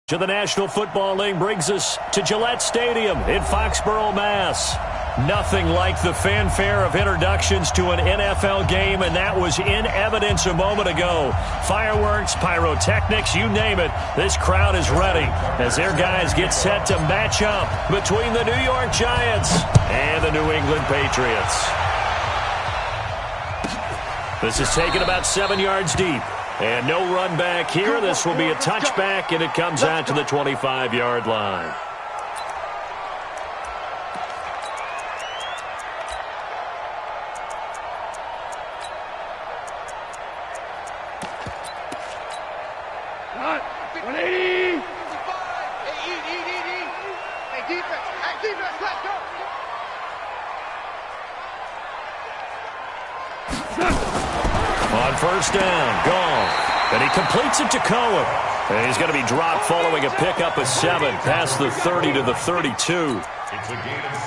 To the National Football League brings us to Gillette Stadium in Foxborough, Mass. Nothing like the fanfare of introductions to an NFL game, and that was in evidence a moment ago. Fireworks, pyrotechnics, you name it. This crowd is ready as their guys get set to match up between the New York Giants and the New England Patriots. This is taken about 7 yards deep. And no run back here. This will be a touchback, and it comes out to the 25-yard line. On first down, Goff. And he completes it to Cohen. And he's going to be dropped following a pickup of 7 past the 30 to the 32.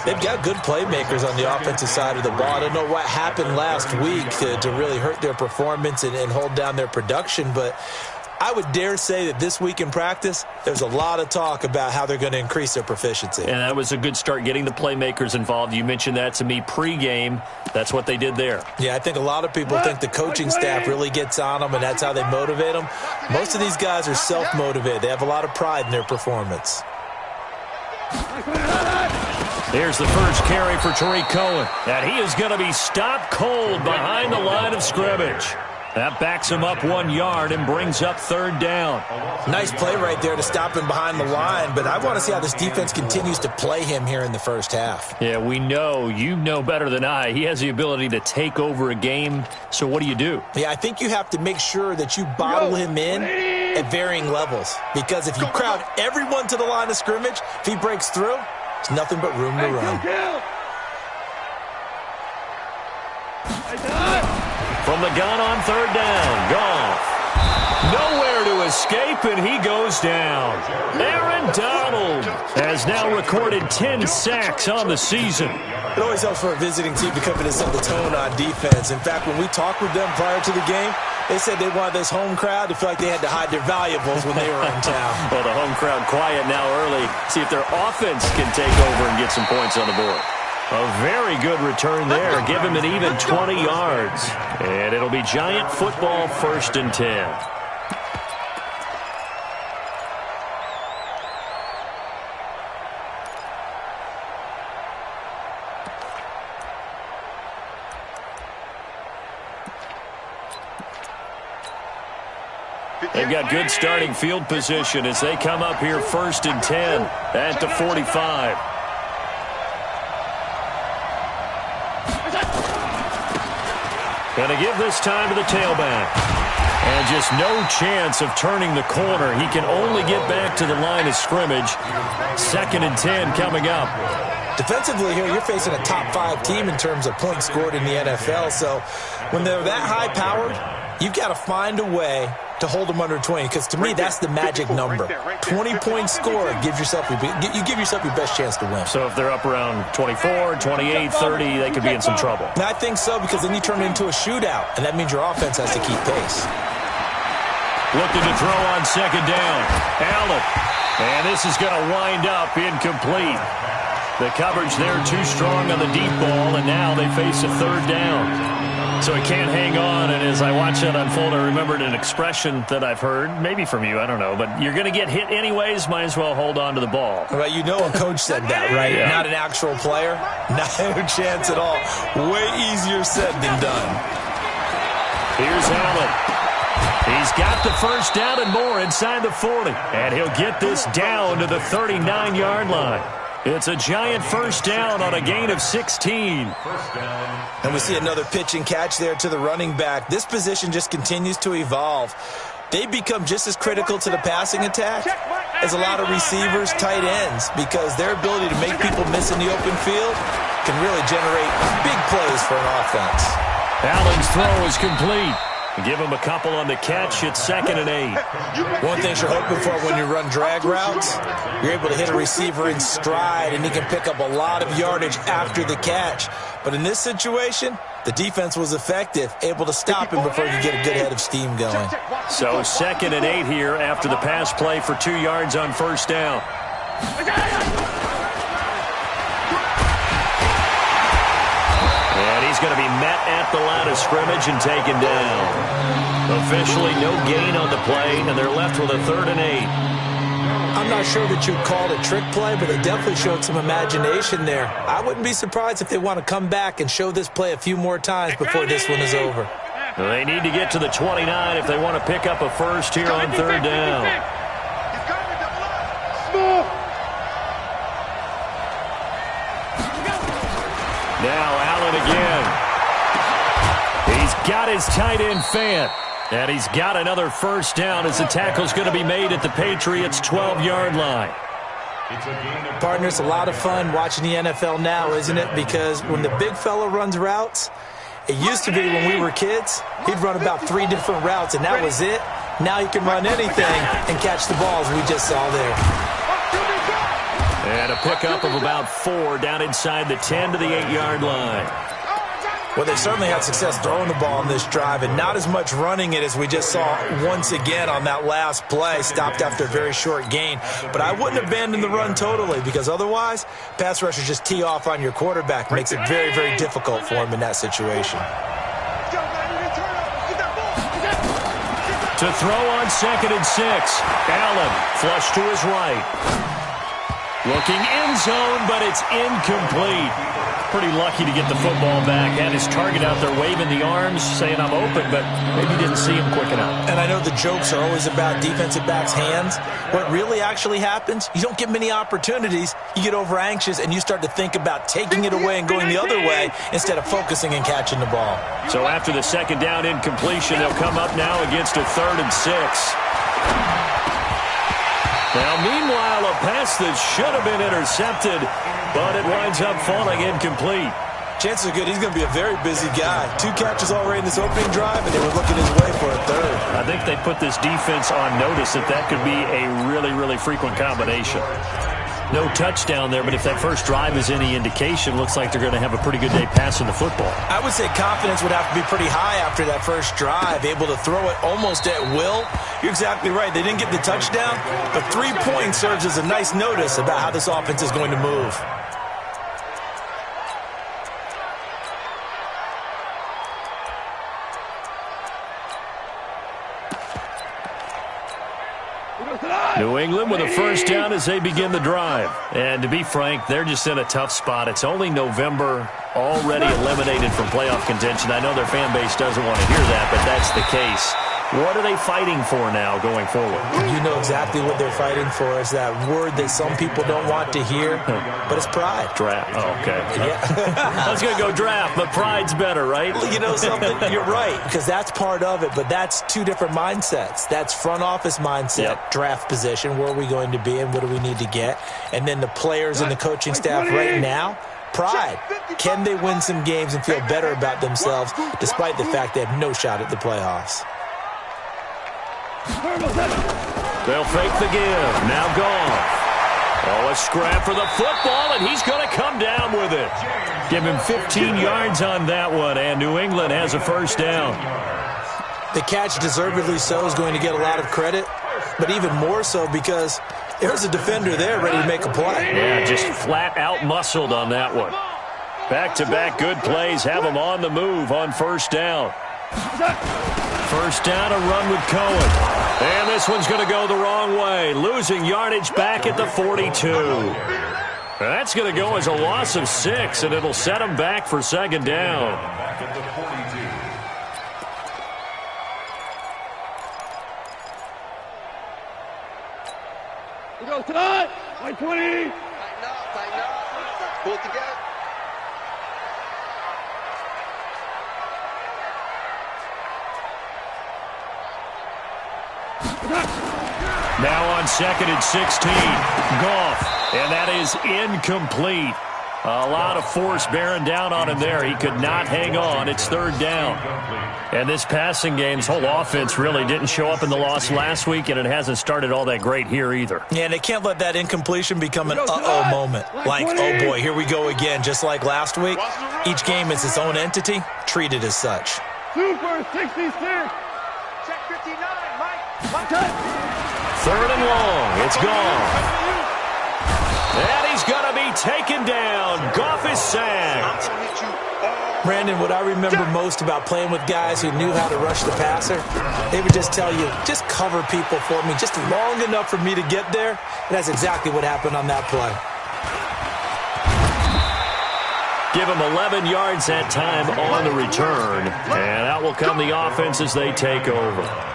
They've got good playmakers on the offensive side of the ball. I don't know what happened last week to really hurt their performance and hold down their production, but I would dare say that this week in practice, there's a lot of talk about how they're going to increase their proficiency. And that was a good start, getting the playmakers involved. You mentioned that to me pregame. That's what they did there. Yeah, I think a lot of people think the coaching staff really gets on them, and that's how they motivate them. Most of these guys are self-motivated. They have a lot of pride in their performance. Here's the first carry for Tariq Cohen. And he is going to be stopped cold behind the line of scrimmage. That backs him up 1 yard and brings up third down. Nice play right there to stop him behind the line, but I want to see how this defense continues to play him here in the first half. Yeah, we know. You know better than I. He has the ability to take over a game, so what do you do? Yeah, I think you have to make sure that you bottle him in at varying levels, because if you crowd everyone to the line of scrimmage, if he breaks through, it's nothing but room to run. From the gun on third down, Goff. Nowhere to escape, and he goes down. Aaron Donald has now recorded 10 sacks on the season. It always helps for a visiting team to come in and set the tone on defense. In fact, when we talked with them prior to the game, they said they wanted this home crowd to feel like they had to hide their valuables when they were in town. Well, the home crowd quiet now early. See if their offense can take over and get some points on the board. A very good return there. Give him an even 20 yards. And it'll be Giant football, 1st and 10. They've got good starting field position as they come up here 1st and 10 at the 45. Going to give this time to the tailback. And just no chance of turning the corner. He can only get back to the line of scrimmage. 2nd and 10 coming up. Defensively here, you're facing a top 5 team in terms of points scored in the NFL. So when they're that high-powered, you've got to find a way to hold them under 20, because to me, that's the magic number. 20-point score gives yourself you give yourself your best chance to win. So if they're up around 24, 28, 30, they could be in some trouble. And I think so, because then you turn it into a shootout, and that means your offense has to keep pace. Looking to throw on 2nd down. Allen. And this is going to wind up incomplete. The coverage there too strong on the deep ball, and now they face a 3rd down. So he can't hang on, and as I watch that unfold, I remembered an expression that I've heard, maybe from you, I don't know, but you're going to get hit anyways, might as well hold on to the ball. Well, you know a coach said that, right? Yeah. Not an actual player. No chance at all. Way easier said than done. Here's Allen. He's got the first down and more inside the 40, and he'll get this down to the 39-yard line. It's a Giant first down on a gain of 16. And we see another pitch and catch there to the running back. This position just continues to evolve. They become just as critical to the passing attack as a lot of receivers, tight ends, because their ability to make people miss in the open field can really generate big plays for an offense. Allen's throw is complete. Give him a couple on the catch. It's 2nd and 8. One thing you're hoping for when you run drag routes, you're able to hit a receiver in stride, and he can pick up a lot of yardage after the catch. But in this situation, the defense was effective, able to stop him before he could get a good head of steam going. So 2nd and 8 here after the pass play for 2 yards on 1st down. And he's going to be met at the line of scrimmage and taken down. Officially no gain on the play, and they're left with a 3rd and 8. I'm not sure that you'd call it a trick play, but they definitely showed some imagination there. I wouldn't be surprised if they want to come back and show this play a few more times before this one is over. They need to get to the 29 if they want to pick up a first here on 3rd down. Now Allen again. He's got his tight end Fant. And he's got another first down as the tackle's going to be made at the Patriots' 12-yard line. Partner, it's a lot of fun watching the NFL now, isn't it? Because when the big fella runs routes, it used to be when we were kids, he'd run about 3 different routes, and that was it. Now he can run anything and catch the balls we just saw there. And a pickup of about 4 down inside the 10 to the 8-yard line. Well, they certainly had success throwing the ball on this drive, and not as much running it as we just saw once again on that last play, stopped after a very short gain. But I wouldn't abandon the run totally, because otherwise, pass rushers just tee off on your quarterback. Makes it very, very difficult for him in that situation. To throw on 2nd and 6. Allen, flush to his right. Looking end zone, but it's incomplete. Pretty lucky to get the football back. Had his target out there waving the arms, saying I'm open, but maybe didn't see him quick enough. And I know the jokes are always about defensive backs' hands. What really actually happens, you don't get many opportunities. You get over anxious, and you start to think about taking it away and going the other way instead of focusing and catching the ball. So after the 2nd down incompletion, they'll come up now against a 3rd and 6. Now, meanwhile, a pass that should have been intercepted, but it winds up falling incomplete. Chances are good he's going to be a very busy guy. 2 catches already in this opening drive, and they were looking his way for a 3rd. I think they put this defense on notice that could be a really, really frequent combination. No touchdown there, but if that first drive is any indication, looks like they're going to have a pretty good day passing the football. I would say confidence would have to be pretty high after that first drive, able to throw it almost at will. You're exactly right. They didn't get the touchdown, but 3 points serves as a nice notice about how this offense is going to move. New England with a first down as they begin the drive. And to be frank, they're just in a tough spot. It's only November, already eliminated from playoff contention. I know their fan base doesn't want to hear that, but that's the case. What are they fighting for now going forward? You know exactly what they're fighting for. It's that word that some people don't want to hear, but it's pride. Draft. Oh, okay. Yeah. I was going to go draft, but pride's better, right? You know something? You're right, because that's part of it, but that's 2 different mindsets. That's front office mindset, draft position, where are we going to be and what do we need to get? And then the players and the coaching staff right now, pride. Can they win some games and feel better about themselves despite the fact they have no shot at the playoffs? They'll fake the give. Now Goff. Oh, a scrap for the football, and he's going to come down with it. Give him 15 yards on that one, and New England has a first down. The catch, deservedly so, is going to get a lot of credit, but even more so because there's a defender there ready to make a play. Yeah, just flat out muscled on that one. Back-to-back good plays have him on the move on first down. First down, a run with Cohen. And this one's going to go the wrong way. Losing yardage back at the 42. That's going to go as a loss of 6, and it'll set him back for 2nd down. We go tonight. 120. Tighten up. Pull it together. Now on 2nd and 16, Goff, and that is incomplete. A lot of force bearing down on him there. He could not hang on. It's third down. And this passing game's whole offense really didn't show up in the loss last week, and it hasn't started all that great here either. Yeah, and they can't let that incompletion become an uh-oh moment. Like, oh boy, here we go again. Just like last week, each game is its own entity, treated as such. Super 66. Check 59, Mike. Third and long. It's gone. And he's going to be taken down. Goff is sacked. Brandon, what I remember most about playing with guys who knew how to rush the passer, they would just tell you, just cover people for me, just long enough for me to get there. And that's exactly what happened on that play. Give him 11 yards that time on the return. And out will come the offense as they take over.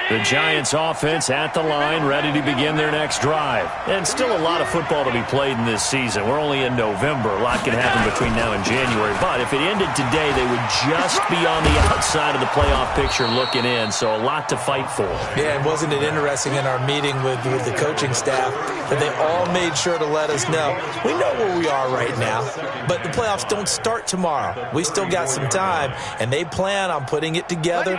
The Giants offense at the line, ready to begin their next drive. And still a lot of football to be played in this season. We're only in November. A lot can happen between now and January. But if it ended today, they would just be on the outside of the playoff picture looking in. So a lot to fight for. Yeah, and wasn't it interesting in our meeting with the coaching staff that they all made sure to let us know, we know where we are right now, but the playoffs don't start tomorrow. We still got some time, and they plan on putting it together,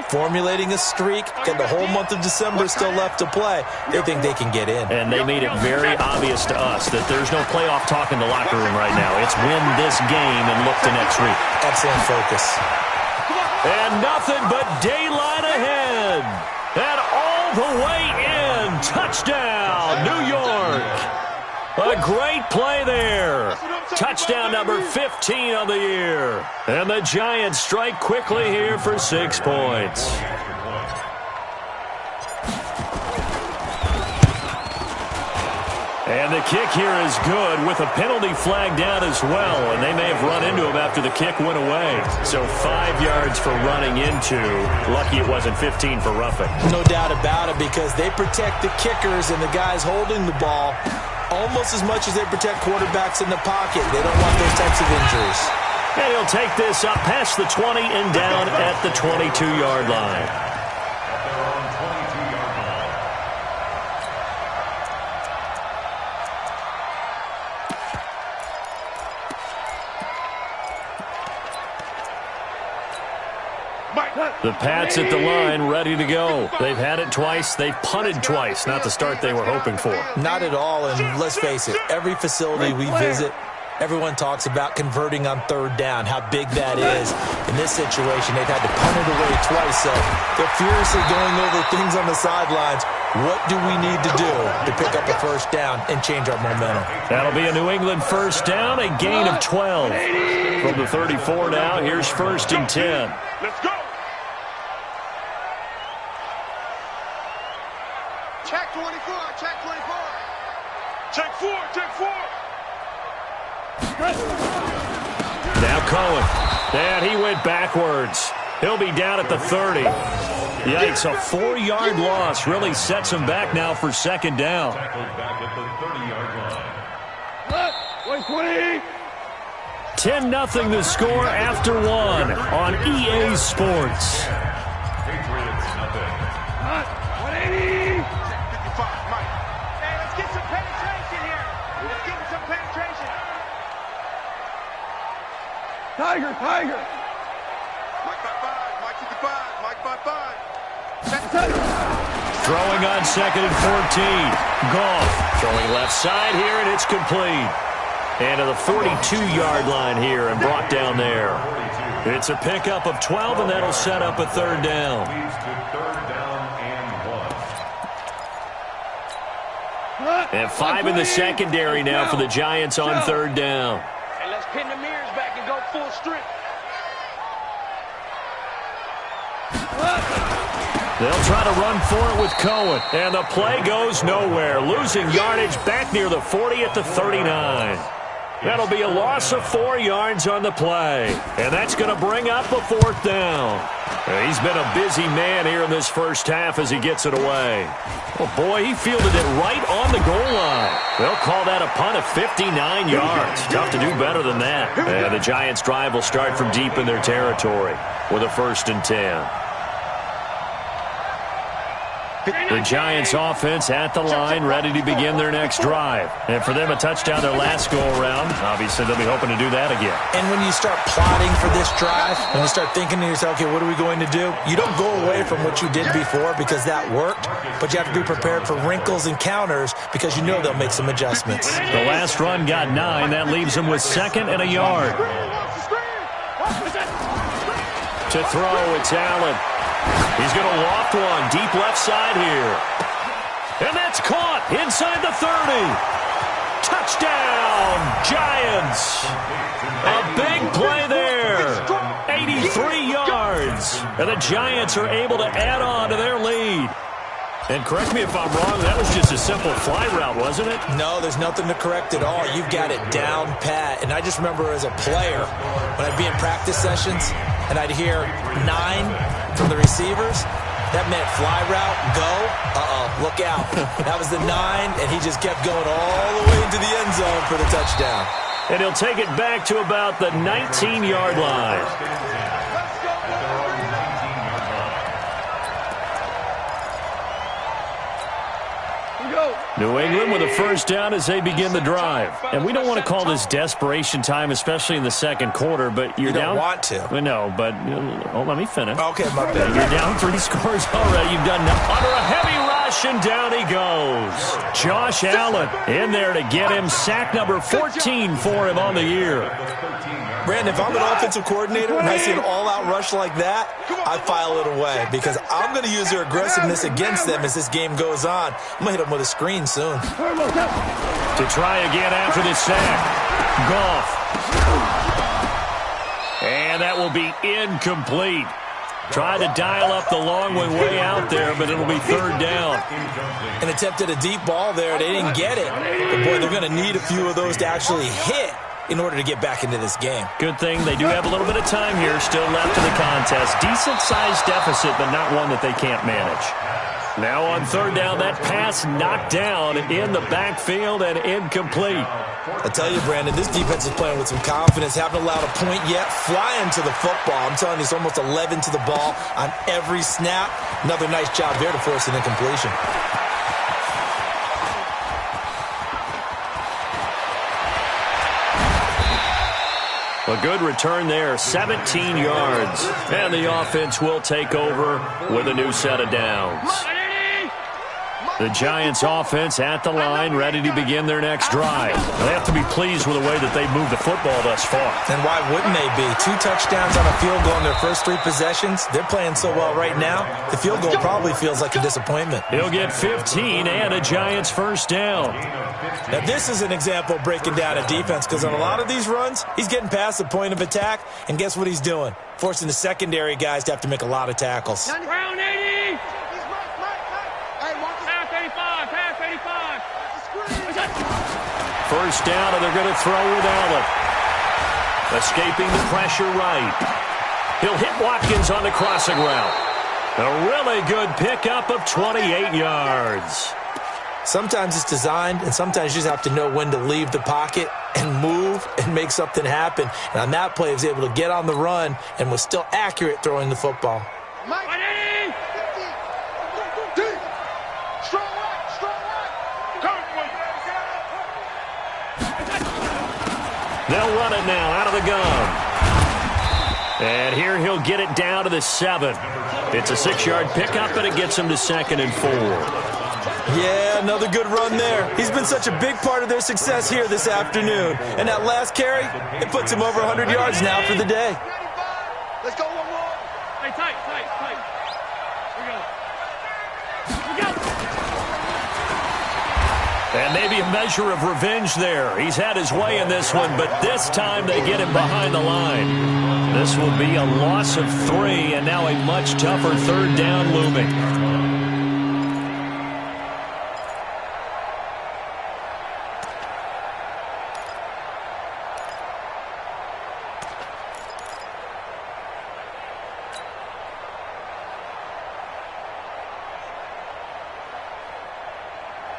formulating a streak, and the whole month of December is still left to play. They think they can get in. And they made it very obvious to us that there's no playoff talk in the locker room right now. It's win this game and look to next week. Excellent focus. And nothing but daylight ahead. And all the way in. Touchdown, New York. A great play there. Touchdown number 15 of the year. And the Giants strike quickly here for 6 points. And the kick here is good with a penalty flag down as well. And they may have run into him after the kick went away. So 5 yards for running into. Lucky it wasn't 15 for roughing. No doubt about it, because they protect the kickers and the guys holding the ball almost as much as they protect quarterbacks in the pocket. They don't want those types of injuries. And he'll take this up past the 20 and down at the 22-yard line. The Pats at the line, ready to go. They've had it twice. They've punted twice. Not the start they were hoping for. Not at all, and let's face it, every facility we visit, everyone talks about converting on third down, how big that is. In this situation, they've had to punt it away twice, so they're furiously going over things on the sidelines. What do we need to do to pick up a first down and change our momentum? That'll be a New England first down, a gain of 12. From the 34 now, here's 1st and 10. Let's go. Check 24, check 24. Check 4, check 4. Now Cohen. And he went backwards. He'll be down at the 30. Yikes, a 4-yard loss really sets him back now for 2nd down. 10-0 the score after 1 on EA Sports. Tiger, Tiger. Mike by 5, Mike 55, Mike by 5. Throwing on 2nd and 14. Goff throwing left side here, and it's complete. And to the 42-yard line here and brought down there. It's a pickup of 12, and that'll set up a 3rd down. And 5 in the secondary now for the Giants on 3rd down. And let's pin the mirrors back and go full strip. They'll try to run for it with Cohen. And the play goes nowhere. Losing yardage back near the 40 at the 39. That'll be a loss of 4 yards on the play. And that's going to bring up a 4th down. He's been a busy man here in this first half as he gets it away. Oh, boy, he fielded it right on the goal line. They'll call that a punt of 59 yards. Tough to do better than that. And the Giants' drive will start from deep in their territory with a 1st and 10. The Giants offense at the line, ready to begin their next drive. And for them, a touchdown their last go-around. Obviously, they'll be hoping to do that again. And when you start plotting for this drive, when you start thinking to yourself, okay, what are we going to do? You don't go away from what you did before because that worked, but you have to be prepared for wrinkles and counters because you know they'll make some adjustments. The last run got 9. That leaves them with 2nd and a yard. To throw, it's Allen. He's going to loft one deep left side here. And that's caught inside the 30. Touchdown, Giants. A big play there. 83 yards. And the Giants are able to add on to their lead. And correct me if I'm wrong, that was just a simple fly route, wasn't it? No, there's nothing to correct at all. You've got it down pat. And I just remember as a player, when I'd be in practice sessions and I'd hear 9 from the receivers, that meant fly route, go, look out. That was the 9, and he just kept going all the way into the end zone for the touchdown. And he'll take it back to about the 19-yard line. New England with a first down as they begin the drive. And we don't want to call this desperation time, especially in the second quarter, but you're down. You don't want to. Well, no, but let me finish. Okay, my bad. You're down 3 scores already. You've done under a heavy rush, and down he goes. Josh Allen in there to get him. Sack number 14 for him on the year. Brandon, if I'm an offensive coordinator and I see an all-out rush like that, I file it away because I'm going to use their aggressiveness against them as this game goes on. I'm going to hit them with a screen soon. To try again after the sack. Goff. And that will be incomplete. Tried to dial up the long way out there, but it'll be 3rd down. An attempt at a deep ball there. They didn't get it. But, boy, they're going to need a few of those to actually hit in order to get back into this game. Good thing they do have a little bit of time here still left in the contest. Decent-sized deficit, but not one that they can't manage. Now on 3rd down, that pass knocked down in the backfield and incomplete. I tell you, Brandon, this defense is playing with some confidence. Haven't allowed a point yet. Flying to the football. I'm telling you, it's almost 11 to the ball on every snap. Another nice job there to force an incompletion. A good return there, 17 yards. And the offense will take over with a new set of downs. The Giants offense at the line, ready to begin their next drive. They have to be pleased with the way that they've moved the football thus far. And why wouldn't they be? 2 touchdowns on a field goal in their first 3 possessions. They're playing so well right now, the field goal probably feels like a disappointment. He'll get 15 and a Giants first down. Now, this is an example of breaking down a defense because on a lot of these runs, he's getting past the point of attack, and guess what he's doing? Forcing the secondary guys to have to make a lot of tackles. Round 80! First down, and they're going to throw with Allen. Escaping the pressure right. He'll hit Watkins on the crossing route. A really good pickup of 28 yards. Sometimes it's designed, and sometimes you just have to know when to leave the pocket and move and make something happen. And on that play, he was able to get on the run and was still accurate throwing the football. They'll run it now out of the gun. And here he'll get it down to the 7. It's a 6-yard pickup, but it gets him to 2nd and 4. Yeah, another good run there. He's been such a big part of their success here this afternoon. And that last carry, it puts him over 100 yards now for the day. Let's go one more. Hey, tight. Here we go. And maybe a measure of revenge there. He's had his way in this one, but this time they get him behind the line. This will be a loss of 3, and now a much tougher 3rd down looming.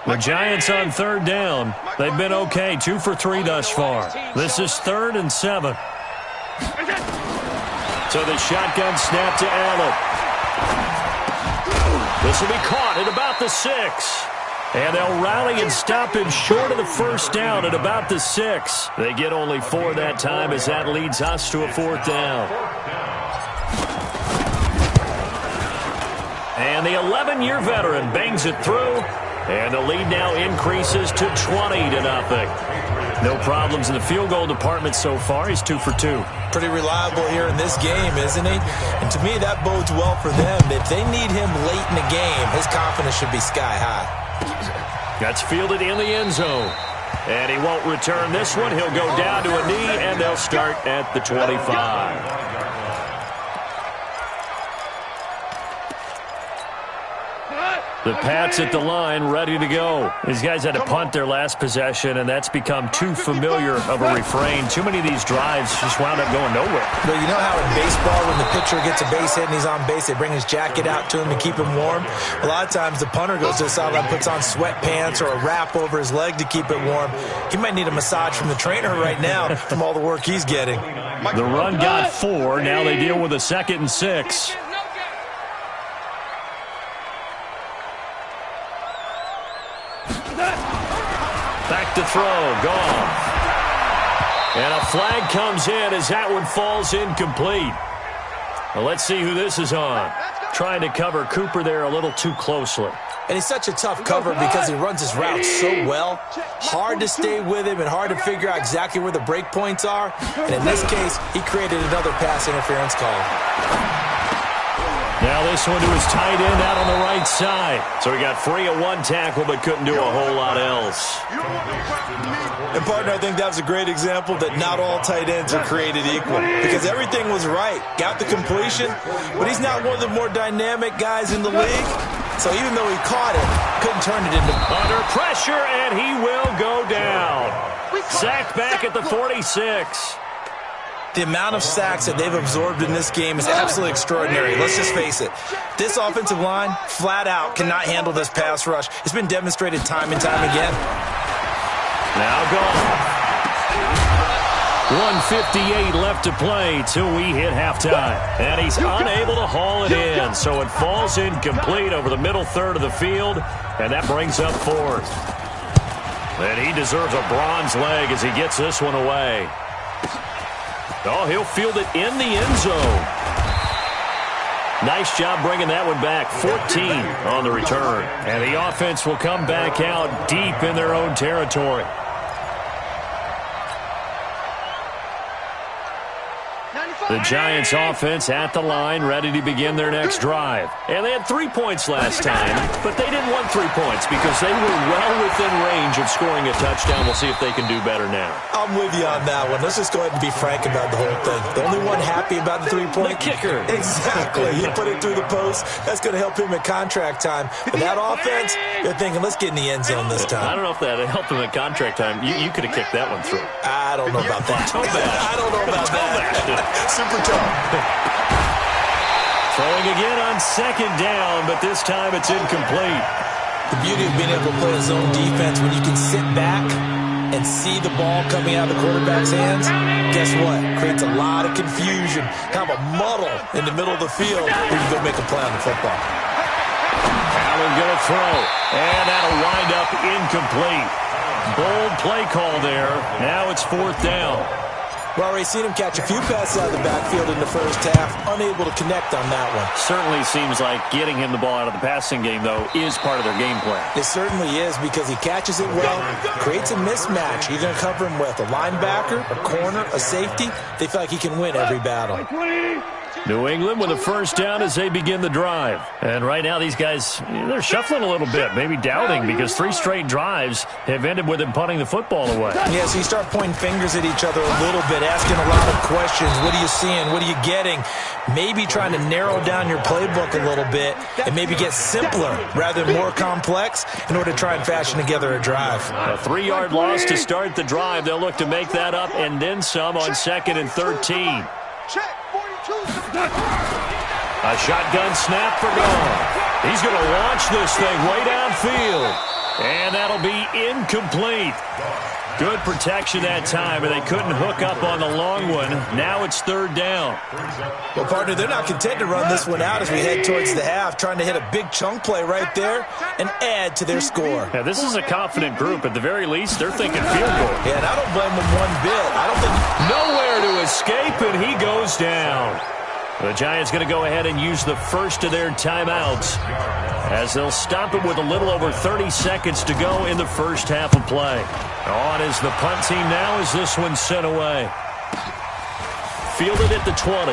The Giants on 3rd down. They've been okay, 2 for 3 thus far. This is 3rd and 7. So the shotgun snap to Allen. This will be caught at about the 6. And they'll rally and stop him short of the first down at about the 6. They get only 4 that time as that leads us to a 4th down. And the 11-year veteran bangs it through. And the lead now increases to 20-0. No problems in the field goal department so far. He's 2 for 2. Pretty reliable here in this game, isn't he? And to me, that bodes well for them. If they need him late in the game, his confidence should be sky high. That's fielded in the end zone. And he won't return this one. He'll go down to a knee, and they'll start at the 25. The Pats at the line, ready to go. These guys had to punt their last possession, and that's become too familiar of a refrain. Too many of these drives just wound up going nowhere. But you know how in baseball, when the pitcher gets a base hit and he's on base, they bring his jacket out to him to keep him warm? A lot of times the punter goes to the sideline, puts on sweatpants or a wrap over his leg to keep it warm. He might need a massage from the trainer right now from all the work he's getting. The run got 4. Now they deal with a 2nd and 6. Back to throw, gone. And a flag comes in as that one falls incomplete. Well, let's see who this is on. Trying to cover Cooper there a little too closely. And he's such a tough cover because he runs his route so well. Hard to stay with him and hard to figure out exactly where the break points are. And in this case, he created another pass interference call. Now this one to his tight end out on the right side. So he got free of one tackle but couldn't do a whole lot else. And, partner, I think that was a great example that not all tight ends are created equal. Because everything was right. Got the completion, but he's not one of the more dynamic guys in the league. So even though he caught it, couldn't turn it into... Under pressure, and he will go down. Sacked back at the 46. The amount of sacks that they've absorbed in this game is absolutely extraordinary. Let's just face it. This offensive line, flat out, cannot handle this pass rush. It's been demonstrated time and time again. Now gone. 1:58 left to play till we hit halftime. And he's unable to haul it in, so it falls incomplete over the middle third of the field, and that brings up 4th. And he deserves a bronze leg as he gets this one away. Oh, he'll field it in the end zone. Nice job bringing that one back. 14 on the return. And the offense will come back out deep in their own territory. The Giants offense at the line, ready to begin their next drive. And they had 3 points last time, but they didn't want 3 points because they were well within range of scoring a touchdown. We'll see if they can do better now. I'm with you on that one. Let's just go ahead and be frank about the whole thing. The only one happy about the 3-point... The kicker. Exactly. He put it through the post. That's going to help him at contract time. But that offense, they're thinking, let's get in the end zone this time. I don't know if that helped him at contract time. You could have kicked that one through. I don't know about that. I don't know about that. Super tough. Throwing again on 2nd down, but this time it's incomplete. The beauty of being able to play a zone defense when you can sit back and see the ball coming out of the quarterback's hands, guess what? Creates a lot of confusion, kind of a muddle in the middle of the field where you can go make a play on the football. Allen going to throw, and that'll wind up incomplete. Bold play call there. Now it's 4th down. We've already seen him catch a few passes out of the backfield in the first half, unable to connect on that one. Certainly seems like getting him the ball out of the passing game, though, is part of their game plan. It certainly is because he catches it well, creates a mismatch. You're going to cover him with a linebacker, a corner, a safety. They feel like he can win every battle. New England with a first down as they begin the drive. And right now these guys, they're shuffling a little bit, maybe doubting, because 3 straight drives have ended with them punting the football away. Yeah, so you start pointing fingers at each other a little bit, asking a lot of questions. What are you seeing? What are you getting? Maybe trying to narrow down your playbook a little bit and maybe get simpler rather than more complex in order to try and fashion together a drive. A 3-yard loss to start the drive. They'll look to make that up and then some on 2nd and 13. A shotgun snap for gone. He's going to launch this thing way downfield. And that'll be incomplete. Good protection that time, and they couldn't hook up on the long one. Now it's third down. Well, partner, they're not content to run this one out as we head towards the half, trying to hit a big chunk play right there and add to their score. Yeah, this is a confident group. At the very least, they're thinking field goal. Yeah, and I don't blame them one bit. I don't think... Nowhere to escape, and he goes down. The Giants going to go ahead and use the first of their timeouts as they'll stop it with a little over 30 seconds to go in the first half of play. On is the punt team now as this one's sent away. Fielded at the 20.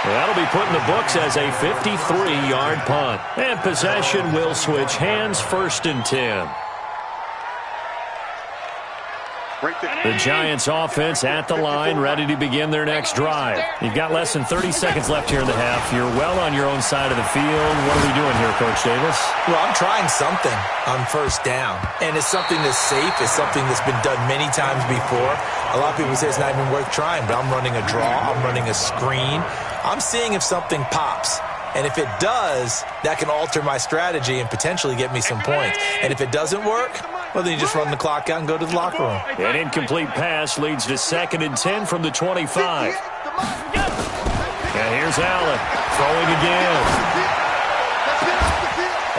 That'll be put in the books as a 53-yard punt. And possession will switch hands, first and 10. The Giants offense at the line, ready to begin their next drive. You've got less than 30 seconds left here in the half. You're well on your own side of the field. What are we doing here, Coach Davis? Well, I'm trying something on first down. And it's something that's safe. It's something that's been done many times before. A lot of people say it's not even worth trying, but I'm running a draw. I'm running a screen. I'm seeing if something pops. And if it does, that can alter my strategy and potentially get me some points. And if it doesn't work, well, then you just run the clock out and go to the locker room. An incomplete pass leads to 2nd and 10 from the 25. And here's Allen throwing again.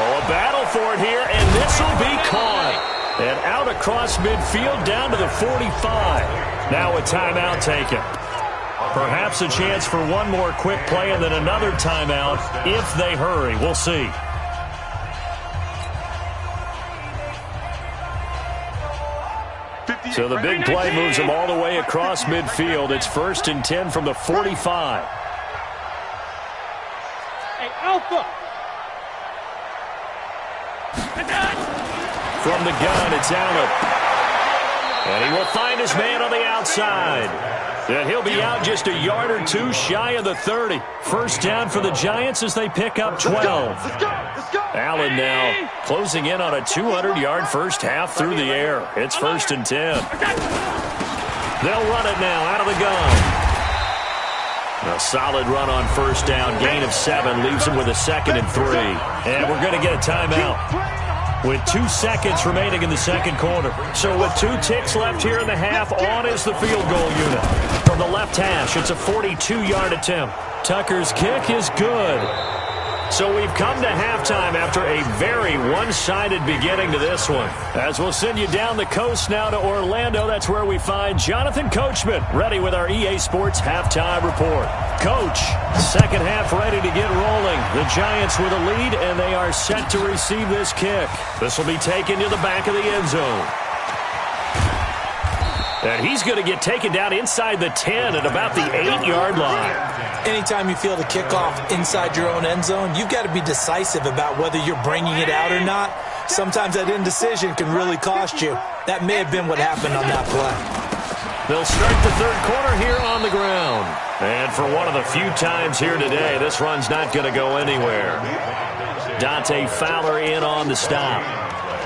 Oh, a battle for it here, and this will be caught. And out across midfield down to the 45. Now a timeout taken. Perhaps a chance for one more quick play and then another timeout if they hurry. We'll see. So the big play moves them all the way across midfield. It's 1st and 10 from the 45. Hey, Alpha! From the gun, it's Allen. And he will find his man on the outside. And he'll be out just a yard or two shy of the 30. First down for the Giants as they pick up 12. Allen now closing in on a 200-yard first half through the air. It's 1st and 10. They'll run it now out of the gun. A solid run on first down. Gain of 7 leaves them with a 2nd and 3. And we're going to get a timeout with 2 seconds remaining in the second quarter. So with 2 ticks left here in the half, on is the field goal unit. From the left hash, it's a 42-yard attempt. Tucker's kick is good. So we've come to halftime after a very one-sided beginning to this one. As we'll send you down the coast now to Orlando, that's where we find Jonathan Coachman, ready with our EA Sports Halftime Report. Coach, second half ready to get rolling. The Giants with a lead, and they are set to receive this kick. This will be taken to the back of the end zone. And he's going to get taken down inside the 10 at about the 8-yard line. Anytime you field a kickoff inside your own end zone, you've got to be decisive about whether you're bringing it out or not. Sometimes that indecision can really cost you. That may have been what happened on that play. They'll start the third quarter here on the ground. And for one of the few times here today, this run's not going to go anywhere. Dante Fowler in on the stop.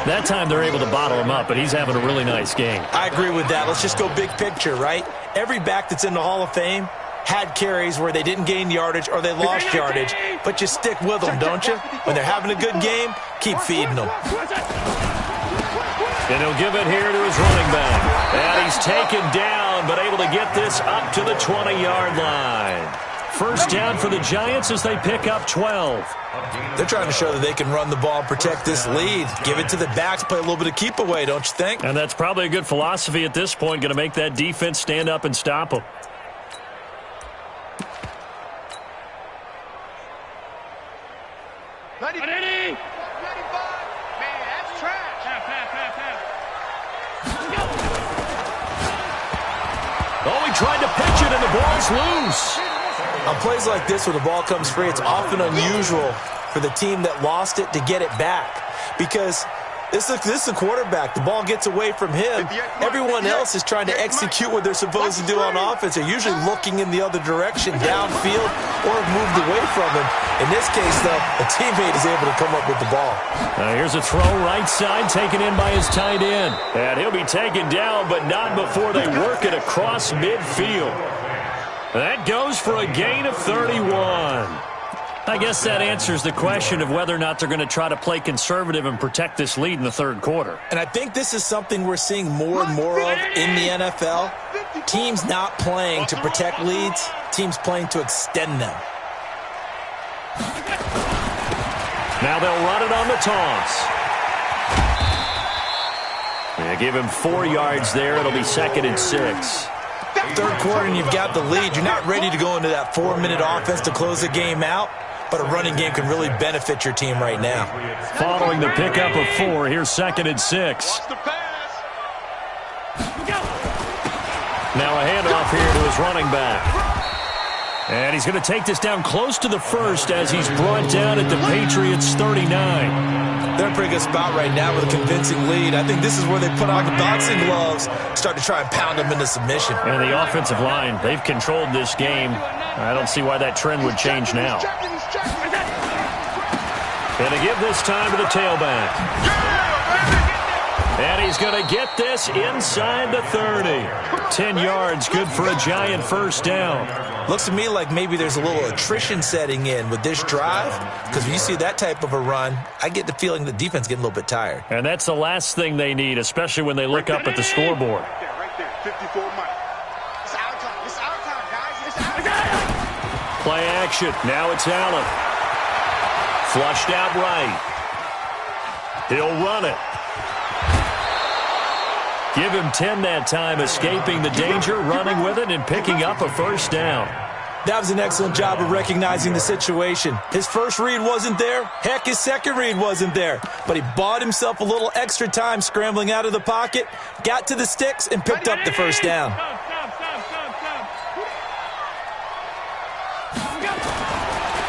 That time they're able to bottle him up, but he's having a really nice game. I agree with that. Let's just go big picture, right? Every back that's in the Hall of Fame had carries where they didn't gain yardage or they lost yardage, but you stick with them, don't you? When they're having a good game, keep feeding them. And he'll give it here to his running back. And he's taken down, but able to get this up to the 20-yard line. First down for the Giants as they pick up 12. They're trying to show that they can run the ball and protect this lead. Give it to the backs, play a little bit of keep away, don't you think? And that's probably a good philosophy at this point, going to make that defense stand up and stop them. Ready? Oh, he tried to pitch it, and the ball's loose. On plays like this where the ball comes free, it's often unusual for the team that lost it to get it back. Because this is the quarterback. The ball gets away from him. Everyone else is trying to execute what they're supposed to do on offense. They're usually looking in the other direction, downfield, or moved away from him. In this case, though, a teammate is able to come up with the ball. Here's a throw right side, taken in by his tight end. And he'll be taken down, but not before they work it across midfield. That goes for a gain of 31. I guess that answers the question of whether or not they're going to try to play conservative and protect this lead in the third quarter. And I think this is something we're seeing more and more of in the NFL. Teams not playing to protect leads, teams playing to extend them. Now they'll run it on the toss. They give him 4 yards there. It'll be 2nd and 6. Third quarter and you've got the lead. You're not ready to go into that 4-minute offense to close the game out, but a running game can really benefit your team right now. Following the pickup of 4, here's 2nd and 6. Now a handoff here to his running back. And he's going to take this down close to the first as he's brought down at the Patriots' 39. They're in a pretty good spot right now with a convincing lead. I think this is where they put on the boxing gloves, start to try and pound them into submission. And the offensive line, they've controlled this game. I don't see why that trend would change now. Going to give this time to the tailback. And he's going to get this inside the 30. 10 yards, good for a giant first down. Looks to me like maybe there's a little attrition setting in with this drive, because when you see that type of a run, I get the feeling the defense getting a little bit tired. And that's the last thing they need, especially when they look up at the scoreboard. Right there, 54 Mike. It's our time. It's our time, guys. It's our time. Play action. Now it's Allen. Flushed out right. He'll run it. Give him 10 that time, escaping the danger, running with it, and picking up a first down. That was an excellent job of recognizing the situation. His first read wasn't there. Heck, his second read wasn't there. But he bought himself a little extra time scrambling out of the pocket, got to the sticks, and picked up the first down.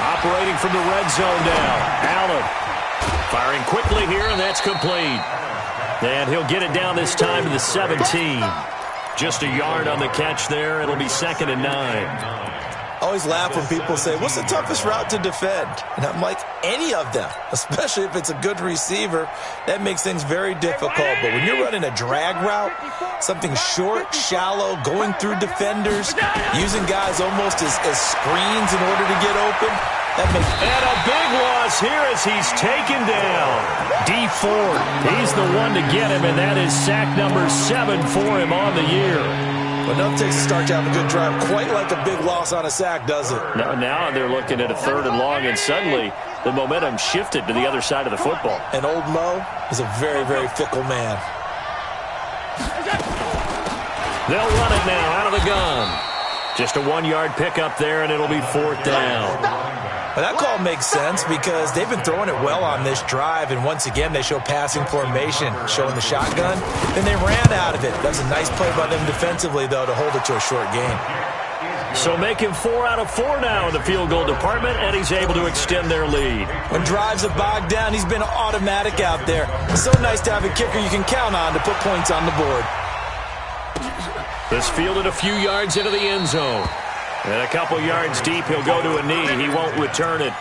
Operating from the red zone now. Allen firing quickly here, and that's complete. And he'll get it down this time to the 17. Just a yard on the catch there. It'll be 2nd and 9. I always laugh when people say, what's the toughest route to defend? And I'm like, any of them, especially if it's a good receiver. That makes things very difficult. But when you're running a drag route, something short, shallow, going through defenders, using guys almost as screens in order to get open, that makes... And a big loss here as he's taken down. D Ford, he's the one to get him, and that is sack number 7 for him on the year. But nothing takes a start to have a good drive quite like a big loss on a sack, does it? Now they're looking at a 3rd and long, and suddenly the momentum shifted to the other side of the football. And old Mo is a very, very fickle man. They'll run it now out of the gun. Just a 1-yard pickup there, and it'll be 4th down. Well, that call makes sense because they've been throwing it well on this drive, and once again they show passing formation, showing the shotgun. Then they ran out of it. That's a nice play by them defensively, though, to hold it to a short game. So making 4 out of 4 now in the field goal department, and he's able to extend their lead. When drives have bogged down, he's been automatic out there. It's so nice to have a kicker you can count on to put points on the board. This fielded a few yards into the end zone. And a couple yards deep, he'll go to a knee. He won't return it.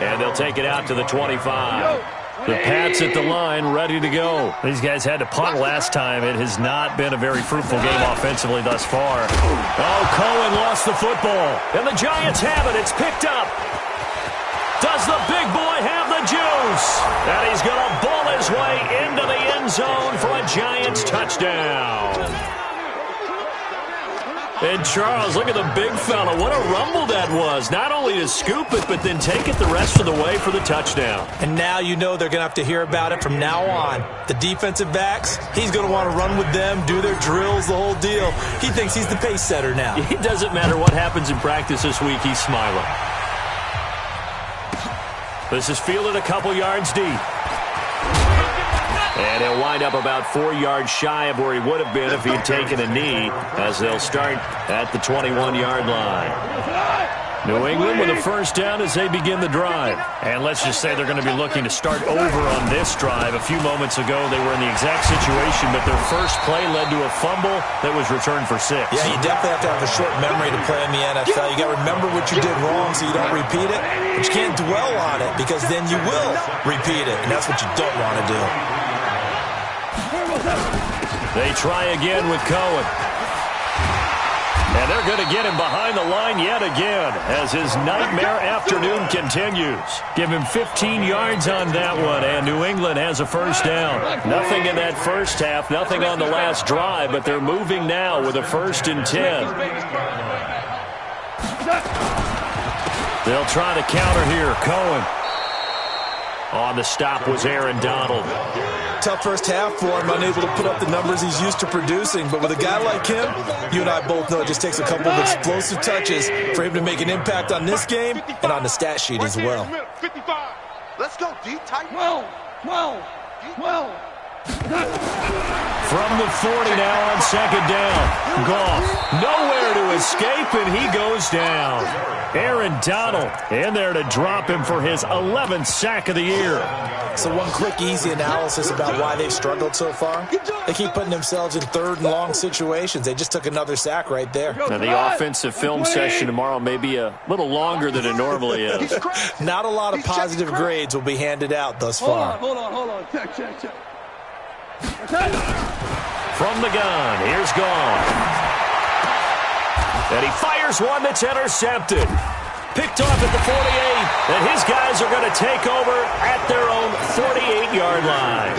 And they'll take it out to the 25. The Pats at the line, ready to go. These guys had to punt last time. It has not been a very fruitful game offensively thus far. Oh, Cohen lost the football. And the Giants have it. It's picked up. Does the big boy have the juice? And he's going to bull his way into the end zone for a Giants touchdown. And Charles, look at the big fella. What a rumble that was. Not only to scoop it, but then take it the rest of the way for the touchdown. And now you know they're going to have to hear about it from now on. The defensive backs, he's going to want to run with them, do their drills, the whole deal. He thinks he's the pace setter now. It doesn't matter what happens in practice this week. He's smiling. This is fielded a couple yards deep. And he'll wind up about 4 yards shy of where he would have been if he had taken a knee, as they'll start at the 21-yard line. New England with a first down as they begin the drive. And let's just say they're going to be looking to start over on this drive. A few moments ago, they were in the exact situation, but their first play led to a fumble that was returned for 6. Yeah, you definitely have to have a short memory to play in the NFL. You got to remember what you did wrong so you don't repeat it, but you can't dwell on it because then you will repeat it, and that's what you don't want to do. They try again with Cohen. And they're going to get him behind the line yet again as his nightmare afternoon continues. Give him 15 yards on that one, and New England has a first down. Nothing in that first half, nothing on the last drive, but they're moving now with a 1st and 10. They'll try to counter here. Cohen. On the stop was Aaron Donald. Tough first half for him, unable to put up the numbers he's used to producing. But with a guy like him, you and I both know it just takes a couple of explosive touches for him to make an impact on this game and on the stat sheet as well. 55. Let's go, D. Tight. 12. From the 40 now on 2nd down. Goff nowhere to escape, and he goes down. Aaron Donald in there to drop him for his 11th sack of the year. So one quick, easy analysis about why they've struggled so far. They keep putting themselves in 3rd and long situations. They just took another sack right there. Now the offensive film session tomorrow may be a little longer than it normally is. Not a lot of positive grades will be handed out thus far. Hold on. Check. From the gun, here's Goff. And he fires one that's intercepted. Picked off at the 48, and his guys are going to take over at their own 48-yard line.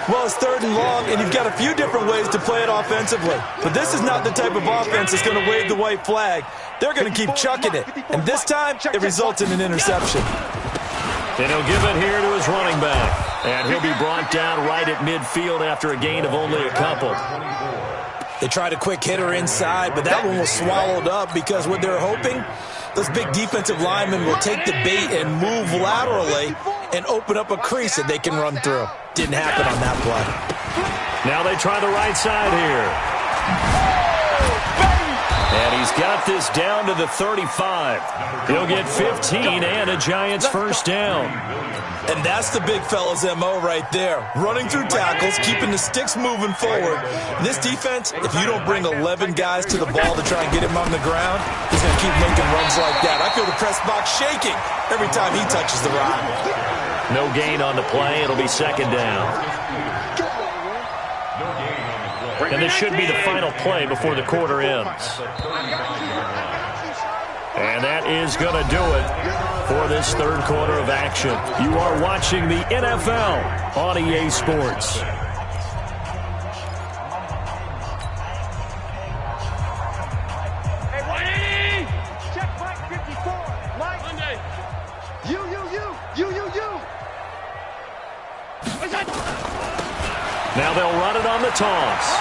Well, it's 3rd and long, and you've got a few different ways to play it offensively. But this is not the type of offense that's going to wave the white flag. They're going to keep chucking it. And this time, it results in an interception. And he'll give it here to his running back. And he'll be brought down right at midfield after a gain of only a couple. They tried a quick hitter inside, but that one was swallowed up because what they're hoping, those big defensive linemen will take the bait and move laterally and open up a crease that they can run through. Didn't happen on that play. Now they try the right side here. And he's got this down to the 35. He'll get 15 and a Giants first down. And that's the big fella's MO right there. Running through tackles, keeping the sticks moving forward. This defense, if you don't bring 11 guys to the ball to try and get him on the ground, he's going to keep making runs like that. I feel the press box shaking every time he touches the rock. No gain on the play. It'll be 2nd down. And this should be the final play before the quarter ends. And that is going to do it for this 3rd quarter of action. You are watching the NFL on EA Sports. Hey, 180! Check Mike 54. Mike. Monday. You. Now they'll run it on the toss.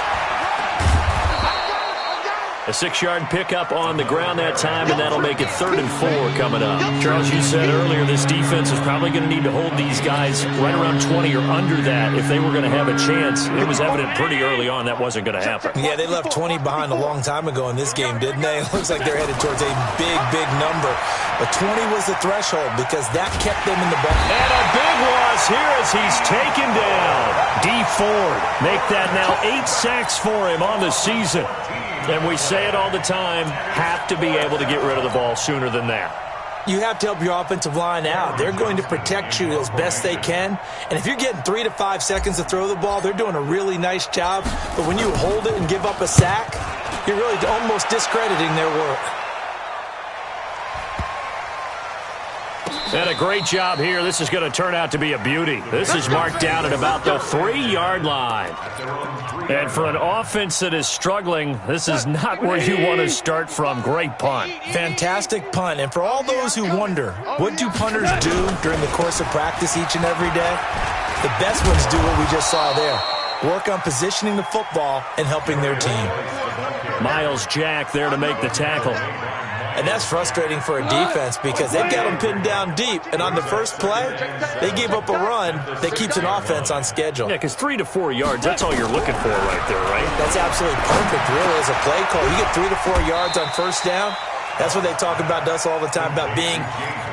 A 6-yard pickup on the ground that time, and that'll make it 3rd and 4 coming up. Charles, you said earlier this defense is probably going to need to hold these guys right around 20 or under that if they were going to have a chance. It was evident pretty early on that wasn't going to happen. Yeah, they left 20 behind a long time ago in this game, didn't they? It looks like they're headed towards a big number. But 20 was the threshold because that kept them in the ball. And a big loss here as he's taken down. D. Ford make that now 8 sacks for him on the season. And we say it all the time, have to be able to get rid of the ball sooner than that. You have to help your offensive line out. They're going to protect you as best they can. And if you're getting 3 to 5 seconds to throw the ball, they're doing a really nice job. But when you hold it and give up a sack, you're really almost discrediting their work. And a great job here. This is going to turn out to be a beauty. This is marked down at about the 3-yard line. And for an offense that is struggling, this is not where you want to start from. Great punt. Fantastic punt. And for all those who wonder, what do punters do during the course of practice each and every day? The best ones do what we just saw there. Work on positioning the football and helping their team. Miles Jack there to make the tackle. And that's frustrating for a defense because they've got them pinned down deep. And on the first play, they gave up a run that keeps an offense on schedule. Yeah, because 3 to 4 yards, that's all you're looking for right there, right? That's absolutely perfect, really, as a play call. You get 3 to 4 yards on first down. That's what they talk about us all the time, about being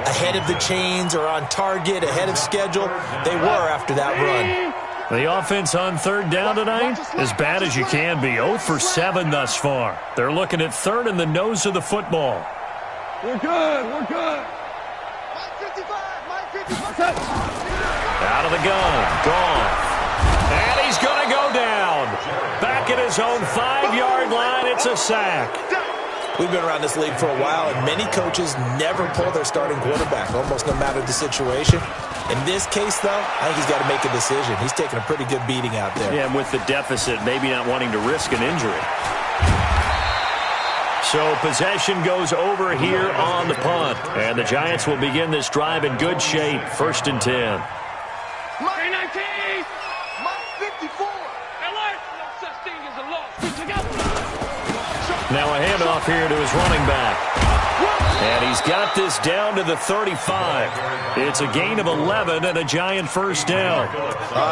ahead of the chains or on target, ahead of schedule. They were after that run. The offense on 3rd down tonight, as bad as you can be. 0 for 7 thus far. They're looking at 3rd in the nose of the football. We're good. Mike 55. Out of the gun. Gone. And he's going to go down. Back at his own 5-yard line at gets a sack. We've been around this league for a while, and many coaches never pull their starting quarterback, almost no matter the situation. In this case, though, I think he's got to make a decision. He's taking a pretty good beating out there. Yeah, and with the deficit, maybe not wanting to risk an injury. So possession goes over here on the punt. And the Giants will begin this drive in good shape. 1st and 10. Mike 19! Mike 54! No such thing as a loss. Now a handoff here to his running back. And he's got this down to the 35. It's a gain of 11 and a Giant first down.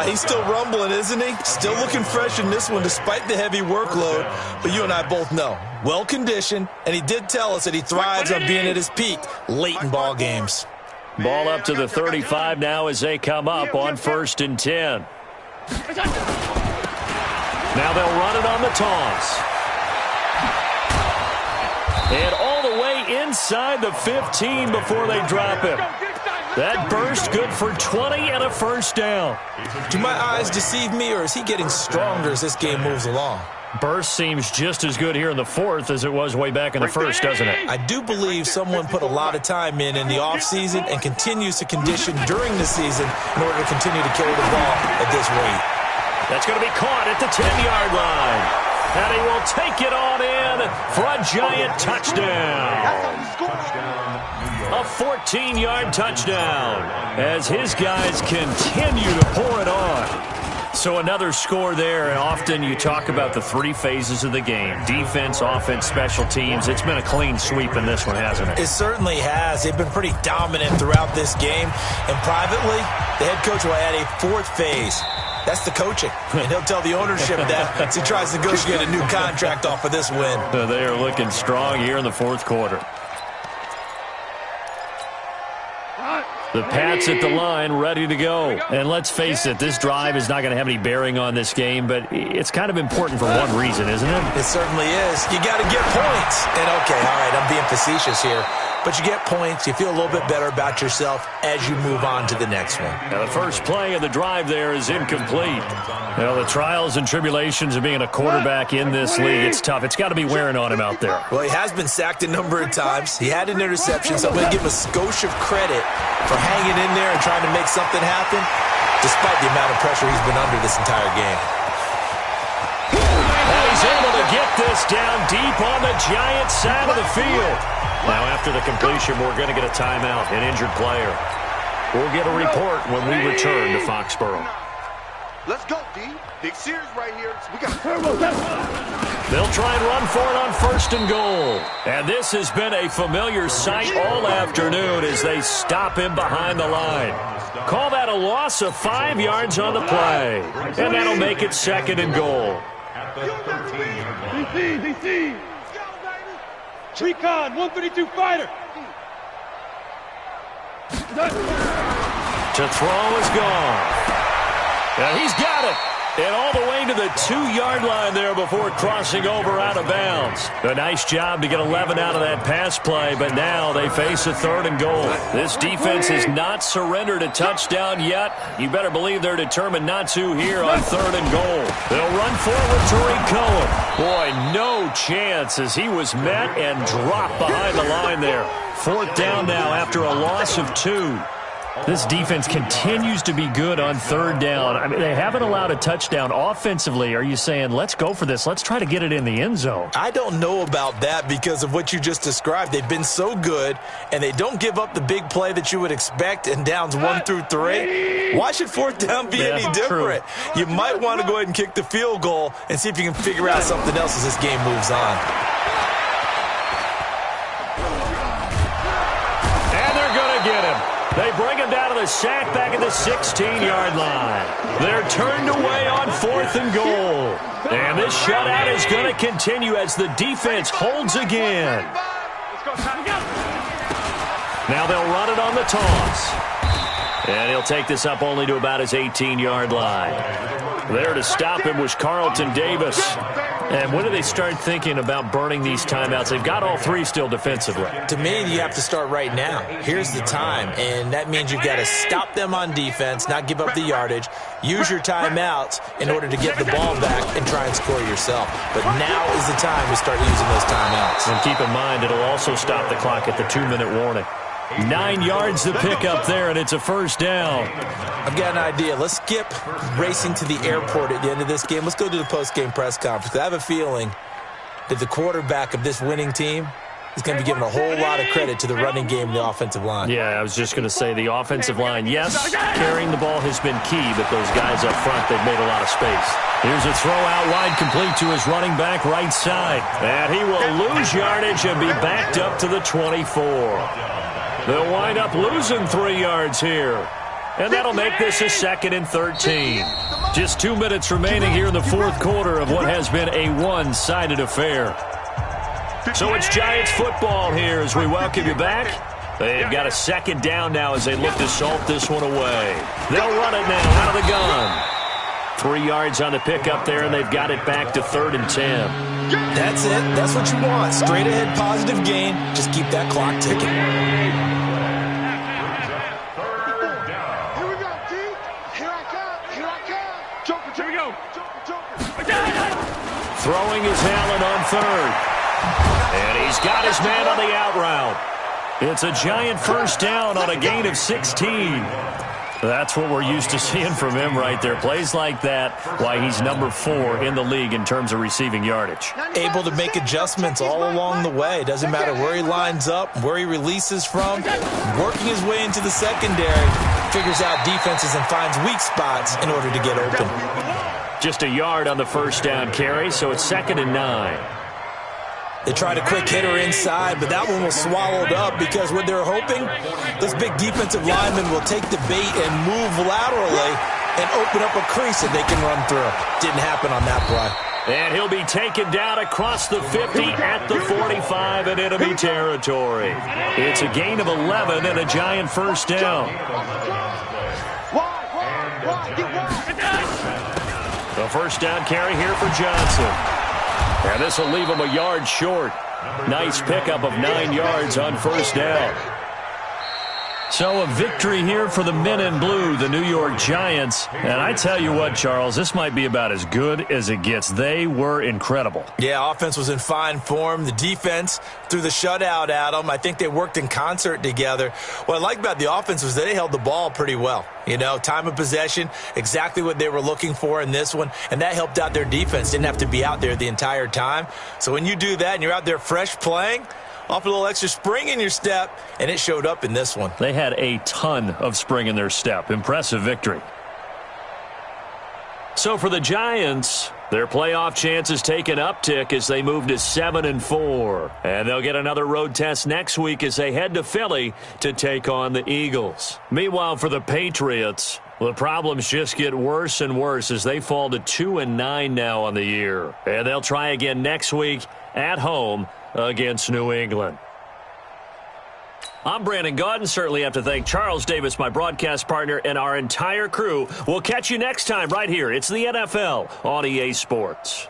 He's still rumbling, isn't he? Still looking fresh in this one despite the heavy workload. But you and I both know, well-conditioned, and he did tell us that he thrives on being at his peak late in ball games. Ball up to the 35 now as they come up on 1st and 10. Now they'll run it on the toss. And all the way inside the 15 before they drop him. That burst good for 20 and a first down. Do my eyes deceive me, or is he getting stronger as this game moves along? Burst seems just as good here in the 4th as it was way back in the 1st, doesn't it? I do believe someone put a lot of time in the offseason and continues to condition during the season in order to continue to carry the ball at this rate. That's going to be caught at the 10-yard line. And he will take it on in for a Giant touchdown. A 14-yard touchdown as his guys continue to pour it on. So another score there, and often you talk about the 3 phases of the game. Defense, offense, special teams. It's been a clean sweep in this one, hasn't it? It certainly has. They've been pretty dominant throughout this game. And privately, the head coach will add a 4th phase. That's the coaching. And he'll tell the ownership that as he tries to negotiate a new contract off of this win. They are looking strong here in the 4th quarter. The Pats at the line, ready to go. And let's face it, this drive is not going to have any bearing on this game, but it's kind of important for one reason, isn't it? It certainly is. You got to get points. And okay, all right, I'm being facetious here. But you get points, you feel a little bit better about yourself as you move on to the next one. Now the first play of the drive there is incomplete. Well, the trials and tribulations of being a quarterback in this league, it's tough. It's got to be wearing on him out there. Well, he has been sacked a number of times. He had an interception, so I'm going to give him a skosh of credit for hanging in there and trying to make something happen, despite the amount of pressure he's been under this entire game. And he's able to get this down deep on the Giants side of the field. Now, after the completion, we're going to get a timeout, an injured player. We'll get a report when we return to Foxborough. Let's go, D. Big series right here. We got They'll try and run for it on 1st and goal. And this has been a familiar sight all afternoon as they stop him behind the line. Call that a loss of 5 yards on the play. And that'll make it 2nd and goal. DC. Recon, 132 fighter. To throw is gone. And he's got it. And all the way to the 2-yard line there before crossing over out of bounds. A nice job to get 11 out of that pass play, but now they face a 3rd and goal. This defense has not surrendered a touchdown yet. You better believe they're determined not to here on 3rd and goal. They'll run forward to Tariq Cohen. Boy, no chance as he was met and dropped behind the line there. 4th down now after a loss of 2. This defense continues to be good on 3rd down. I mean, they haven't allowed a touchdown offensively. Are you saying, let's go for this? Let's try to get it in the end zone. I don't know about that because of what you just described. They've been so good, and they don't give up the big play that you would expect in downs 1 through 3. Why should 4th down be any different? True. You might want to go ahead and kick the field goal and see if you can figure out something else as this game moves on. And they're going to get him. They bring him down to the sack back at the 16-yard line. They're turned away on 4th and goal. And this shutout is going to continue as the defense holds again. Now they'll run it on the toss. And he'll take this up only to about his 18-yard line. There to stop him was Carlton Davis. And when do they start thinking about burning these timeouts? They've got all three still defensively. To me, you have to start right now. Here's the time, and that means you've got to stop them on defense, not give up the yardage, use your timeouts in order to get the ball back and try and score yourself. But now is the time to start using those timeouts. And keep in mind, it'll also stop the clock at the 2-minute warning. 9 yards to pick up there, and it's a first down. I've got an idea. Let's skip racing to the airport at the end of this game. Let's go to the post-game press conference. I have a feeling that the quarterback of this winning team is going to be given a whole lot of credit to the running game and the offensive line. Yeah, I was just going to say the offensive line, yes, carrying the ball has been key, but those guys up front, they've made a lot of space. Here's a throw out wide, complete to his running back right side. And he will lose yardage and be backed up to the 24. They'll wind up losing 3 yards here. And that'll make this a 2nd and 13. Just 2 minutes remaining here in the fourth quarter of what has been a one-sided affair. So it's Giants football here as we welcome you back. They've got a 2nd down now as they look to salt this one away. They'll run it now out of the gun. 3 yards on the pickup there, and they've got it back to 3rd and 10. That's it. That's what you want. Straight ahead positive gain. Just keep that clock ticking. Throwing is Allen on 3rd. And he's got his man on the out route. It's a Giant first down on a gain of 16. That's what we're used to seeing from him right there. Plays like that, why he's number 4 in the league in terms of receiving yardage. Able to make adjustments all along the way. Doesn't matter where he lines up, where he releases from. Working his way into the secondary, figures out defenses and finds weak spots in order to get open. Just a yard on the first down carry, so it's 2nd and 9. They tried a quick hitter inside, but that one was swallowed up because what they're hoping, those big defensive linemen will take the bait and move laterally and open up a crease that they can run through. Didn't happen on that play. And he'll be taken down across the 50 at the 45 in enemy territory. It's a gain of 11 and a Giant first down. The first down carry here for Johnson. And this will leave him a yard short. Nice pickup of 9 yards on first down. So a victory here for the men in blue, the New York Giants. And I tell you what, Charles, this might be about as good as it gets. They were incredible. Yeah, offense was in fine form. The defense threw the shutout at them. I think they worked in concert together. What I like about the offense was they held the ball pretty well. You know, time of possession, exactly what they were looking for in this one. And that helped out their defense. Didn't have to be out there the entire time. So when you do that and you're out there fresh playing, off a little extra spring in your step, and it showed up in this one. They had a ton of spring in their step. Impressive victory. So for the Giants, their playoff chances take an uptick as they move to 7-4. And they'll get another road test next week as they head to Philly to take on the Eagles. Meanwhile, for the Patriots, the problems just get worse and worse as they fall to 2-9 now on the year. And they'll try again next week at home against New England. I'm Brandon Gaudin. Certainly have to thank Charles Davis, my broadcast partner, and our entire crew. We'll catch you next time right here. It's the NFL on EA Sports.